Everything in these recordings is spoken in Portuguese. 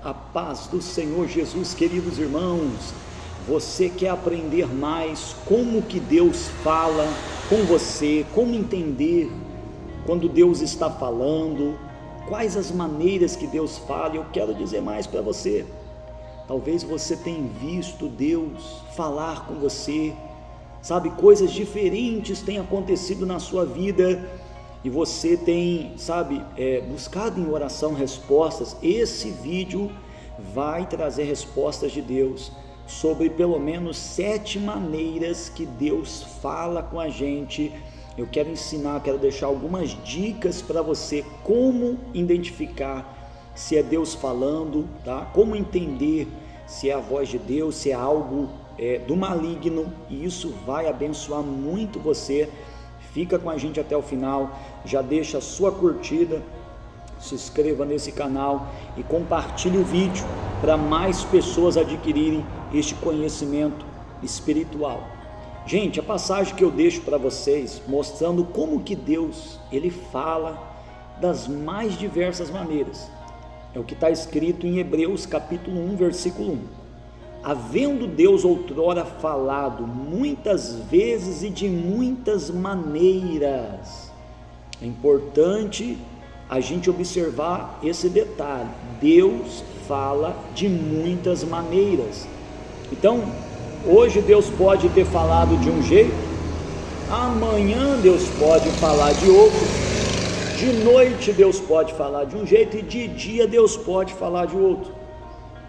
A paz do Senhor Jesus, queridos irmãos. Você quer aprender mais como que Deus fala com você, como entender quando Deus está falando, quais as maneiras que Deus fala? Eu quero dizer mais para você. Talvez você tenha visto Deus falar com você, sabe, coisas diferentes têm acontecido na sua vida e você tem, buscado em oração respostas. Esse vídeo vai trazer respostas de Deus sobre pelo menos 7 maneiras que Deus fala com a gente. Eu quero ensinar, quero deixar algumas dicas para você como identificar se é Deus falando, tá? Como entender se é a voz de Deus, se é algo do maligno, e isso vai abençoar muito você. Fica com a gente até o final, já deixa a sua curtida, se inscreva nesse canal e compartilhe o vídeo para mais pessoas adquirirem este conhecimento espiritual. Gente, a passagem que eu deixo para vocês, mostrando como que Deus, Ele fala das mais diversas maneiras, é o que está escrito em Hebreus capítulo 1, versículo 1. Havendo Deus outrora falado muitas vezes e de muitas maneiras. É importante a gente observar esse detalhe. Deus fala de muitas maneiras. Então, hoje Deus pode ter falado de um jeito, amanhã Deus pode falar de outro, de noite Deus pode falar de um jeito e de dia Deus pode falar de outro.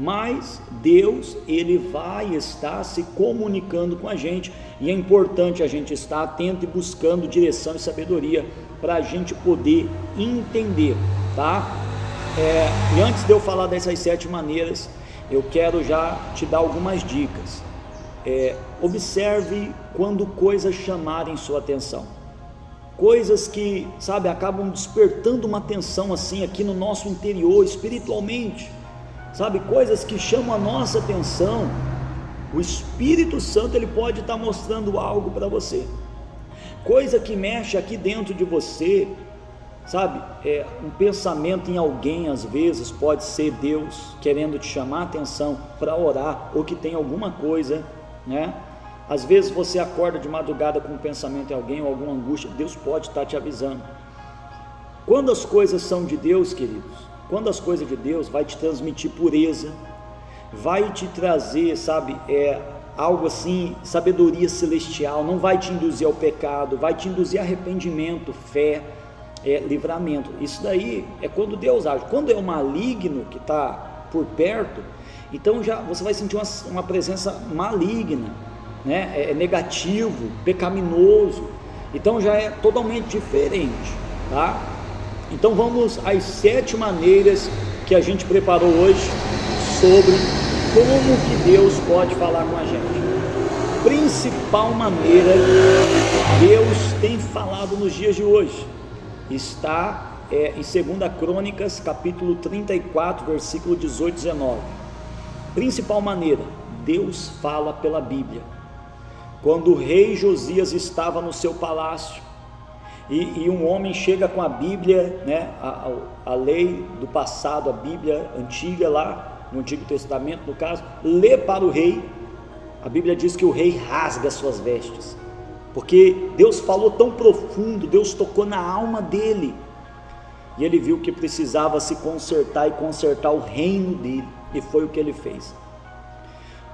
Mas Deus, Ele vai estar se comunicando com a gente, e é importante a gente estar atento e buscando direção e sabedoria para a gente poder entender, tá? E antes de eu falar dessas 7 maneiras, eu quero já te dar algumas dicas. Observe quando coisas chamarem sua atenção, coisas que, acabam despertando uma atenção assim aqui no nosso interior, espiritualmente, coisas que chamam a nossa atenção. O Espírito Santo, ele pode estar mostrando algo para você, coisa que mexe aqui dentro de você, um pensamento em alguém, às vezes pode ser Deus querendo te chamar a atenção para orar, ou que tem alguma coisa, né? Às vezes você acorda de madrugada com um pensamento em alguém, ou alguma angústia, Deus pode estar te avisando. Quando as coisas são de Deus, queridos, quando as coisas de Deus, vai te transmitir pureza, vai te trazer, algo assim, sabedoria celestial, não vai te induzir ao pecado, vai te induzir a arrependimento, fé, livramento. Isso daí é quando Deus age. Quando é o maligno que está por perto, então já você vai sentir uma presença maligna, né? É negativo, pecaminoso, então já é totalmente diferente, tá? Então vamos às 7 maneiras que a gente preparou hoje sobre como que Deus pode falar com a gente. Principal maneira que Deus tem falado nos dias de hoje está em 2 Crônicas capítulo 34, versículo 18 e 19. Principal maneira, Deus fala pela Bíblia. Quando o rei Josias estava no seu palácio, e um homem chega com a Bíblia, né, a lei do passado, a Bíblia antiga lá, no Antigo Testamento no caso, lê para o rei. A Bíblia diz que o rei rasga suas vestes, porque Deus falou tão profundo, Deus tocou na alma dele, e ele viu que precisava se consertar e consertar o reino dele, e foi o que ele fez.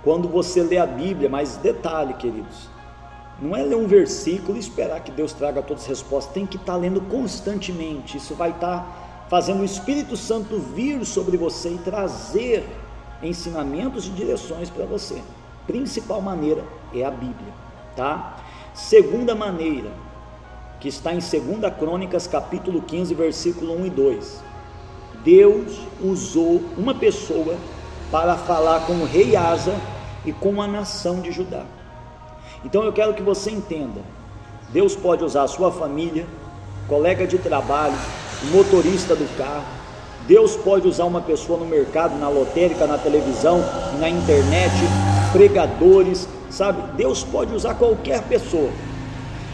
Quando você lê a Bíblia, mas detalhe, queridos, não é ler um versículo e esperar que Deus traga todas as respostas, tem que estar lendo constantemente. Isso vai estar fazendo o Espírito Santo vir sobre você e trazer ensinamentos e direções para você. Principal maneira é a Bíblia, tá? Segunda maneira, que está em 2 Crônicas capítulo 15, versículo 1 e 2. Deus usou uma pessoa para falar com o rei Asa e com a nação de Judá. Então eu quero que você entenda, Deus pode usar a sua família, colega de trabalho, motorista do carro. Deus pode usar uma pessoa no mercado, na lotérica, na televisão, na internet, pregadores, Deus pode usar qualquer pessoa.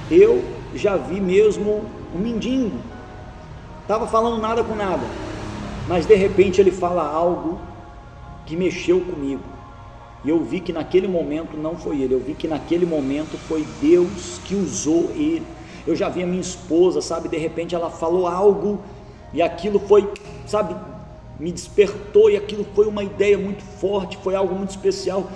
Eu já vi mesmo um mendigo, estava falando nada com nada, mas de repente ele fala algo que mexeu comigo. E eu vi que naquele momento não foi ele, eu vi que naquele momento foi Deus que usou ele. Eu já vi a minha esposa, sabe, de repente ela falou algo, e aquilo foi, sabe, me despertou, e aquilo foi uma ideia muito forte, foi algo muito especial,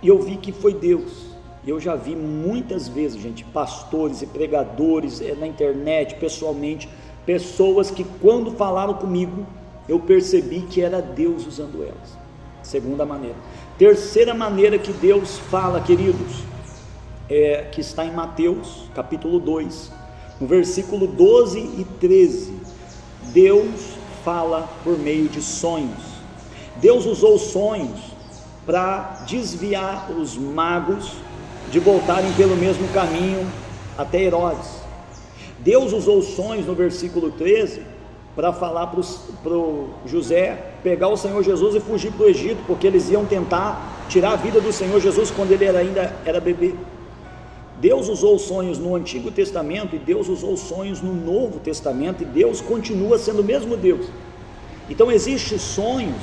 e eu vi que foi Deus. Eu já vi muitas vezes, gente, pastores e pregadores na internet, pessoalmente, pessoas que quando falaram comigo, eu percebi que era Deus usando elas. Segunda maneira. Terceira maneira que Deus fala, queridos, que está em Mateus capítulo 2, no versículo 12 e 13, Deus fala por meio de sonhos. Deus usou sonhos para desviar os magos de voltarem pelo mesmo caminho até Herodes. Deus usou sonhos no versículo 13 para falar para o José pegar o Senhor Jesus e fugir para o Egito, porque eles iam tentar tirar a vida do Senhor Jesus quando ele ainda era bebê. Deus usou sonhos no Antigo Testamento e Deus usou sonhos no Novo Testamento, e Deus continua sendo o mesmo Deus. Então existem sonhos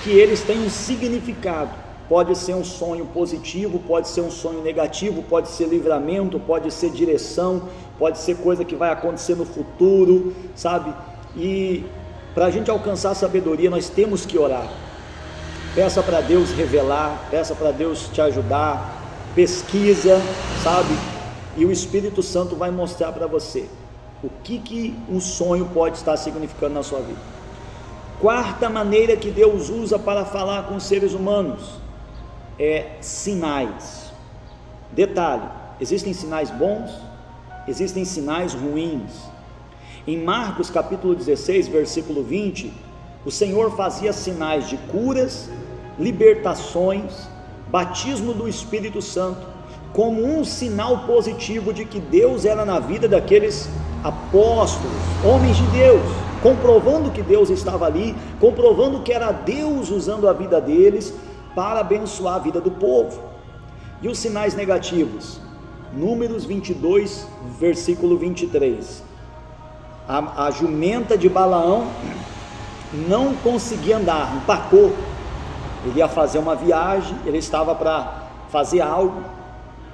que eles têm um significado. Pode ser um sonho positivo, pode ser um sonho negativo, pode ser livramento, pode ser direção, pode ser coisa que vai acontecer no futuro, sabe? E para a gente alcançar a sabedoria, nós temos que orar. Peça para Deus revelar, peça para Deus te ajudar, pesquisa, sabe? E o Espírito Santo vai mostrar para você o que um sonho pode estar significando na sua vida. Quarta maneira que Deus usa para falar com os seres humanos é sinais. Detalhe, existem sinais bons, existem sinais ruins. Em Marcos capítulo 16, versículo 20, o Senhor fazia sinais de curas, libertações, batismo do Espírito Santo, como um sinal positivo de que Deus era na vida daqueles apóstolos, homens de Deus, comprovando que Deus estava ali, comprovando que era Deus usando a vida deles para abençoar a vida do povo. E os sinais negativos? Números 22, versículo 23, a jumenta de Balaão não conseguia andar, empacou. Ele ia fazer uma viagem, ele estava para fazer algo,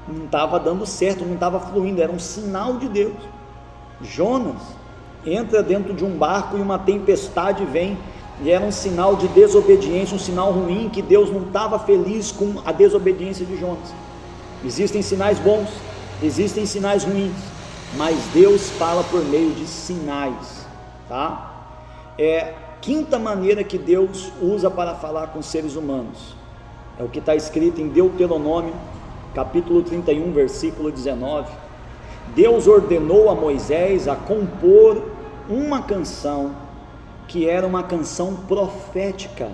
não estava dando certo, não estava fluindo, era um sinal de Deus. Jonas entra dentro de um barco e uma tempestade vem, e era um sinal de desobediência, um sinal ruim, que Deus não estava feliz com a desobediência de Jonas. Existem sinais bons, existem sinais ruins, mas Deus fala por meio de sinais, tá? Quinta maneira que Deus usa para falar com os seres humanos, é o que está escrito em Deuteronômio, capítulo 31, versículo 19, Deus ordenou a Moisés a compor uma canção, que era uma canção profética.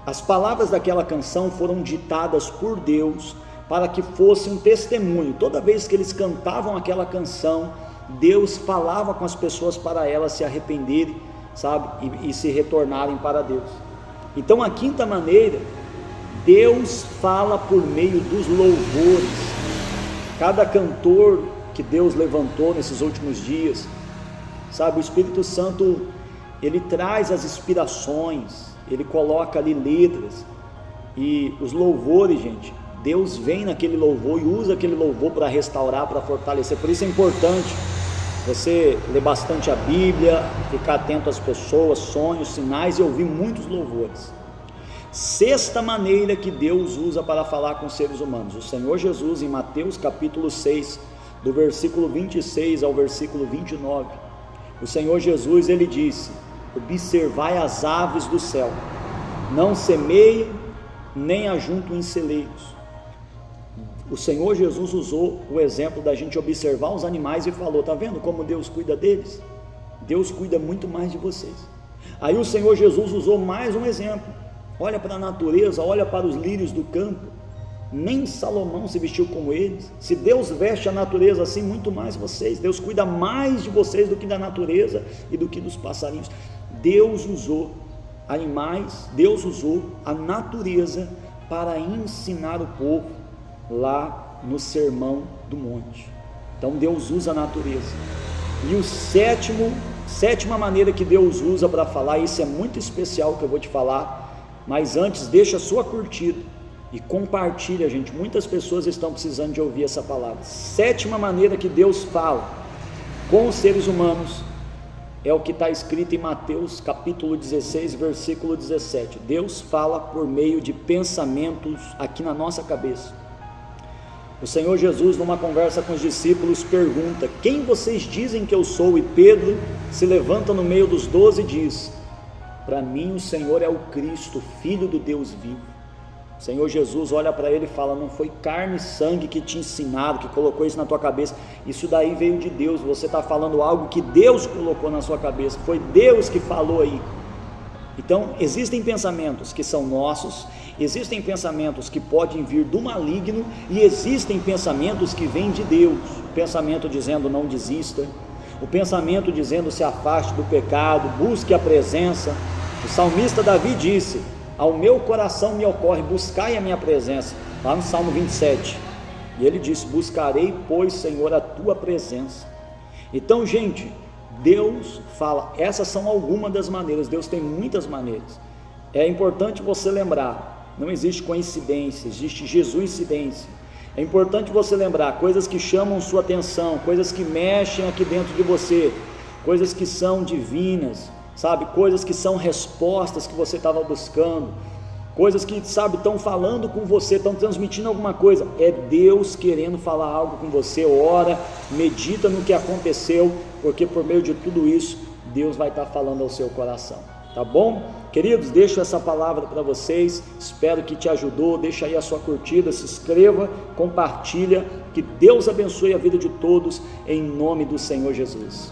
As palavras daquela canção foram ditadas por Deus, para que fosse um testemunho. Toda vez que eles cantavam aquela canção, Deus falava com as pessoas para elas se arrependerem, sabe, e se retornarem para Deus. Então a quinta maneira, Deus fala por meio dos louvores. Cada cantor que Deus levantou nesses últimos dias, sabe, o Espírito Santo, ele traz as inspirações, ele coloca ali letras, e os louvores, gente, Deus vem naquele louvor e usa aquele louvor para restaurar, para fortalecer. Por isso é importante você ler bastante a Bíblia, ficar atento às pessoas, sonhos, sinais, e ouvir muitos louvores. Sexta maneira que Deus usa para falar com os seres humanos, o Senhor Jesus, em Mateus capítulo 6, do versículo 26 ao versículo 29, o Senhor Jesus, ele disse: observai as aves do céu, não semeiam, nem ajuntam em celeiros. O Senhor Jesus usou o exemplo da gente observar os animais e falou: está vendo como Deus cuida deles? Deus cuida muito mais de vocês. Aí o Senhor Jesus usou mais um exemplo: olha para a natureza, olha para os lírios do campo, nem Salomão se vestiu como eles. Se Deus veste a natureza assim, muito mais vocês. Deus cuida mais de vocês do que da natureza e do que dos passarinhos. Deus usou animais, Deus usou a natureza para ensinar o povo lá no Sermão do Monte. Então Deus usa a natureza. E o sétima maneira que Deus usa para falar, isso é muito especial que eu vou te falar, Mas antes, deixa a sua curtida e compartilha, gente. Muitas pessoas estão precisando de ouvir essa palavra. 7ª maneira que Deus fala com os seres humanos é o que está escrito em Mateus capítulo 16, versículo 17. Deus fala por meio de pensamentos aqui na nossa cabeça. O Senhor Jesus, numa conversa com os discípulos, pergunta: quem vocês dizem que eu sou? E Pedro se levanta no meio dos 12 e diz: para mim o Senhor é o Cristo, Filho do Deus vivo. O Senhor Jesus olha para ele e fala: não foi carne e sangue que te ensinaram, que colocou isso na tua cabeça, isso daí veio de Deus, você está falando algo que Deus colocou na sua cabeça, foi Deus que falou aí. Então existem pensamentos que são nossos, existem pensamentos que podem vir do maligno, e existem pensamentos que vêm de Deus. O pensamento dizendo não desista, o pensamento dizendo se afaste do pecado, busque a presença. O salmista Davi disse: ao meu coração me ocorre, buscai a minha presença, lá no Salmo 27, e ele disse: buscarei, pois, Senhor, a tua presença. Então, gente, Deus fala. Essas são algumas das maneiras. Deus tem muitas maneiras. É importante você lembrar, não existe coincidência, existe Jesusincidência. É importante você lembrar coisas que chamam sua atenção, coisas que mexem aqui dentro de você, coisas que são divinas, sabe, coisas que são respostas que você estava buscando, coisas que, sabe, estão falando com você, estão transmitindo alguma coisa. É Deus querendo falar algo com você. Ora, medita no que aconteceu, porque por meio de tudo isso, Deus vai estar falando ao seu coração, tá bom? Queridos, deixo essa palavra para vocês, espero que te ajudou. Deixa aí a sua curtida, se inscreva, compartilha, que Deus abençoe a vida de todos, em nome do Senhor Jesus.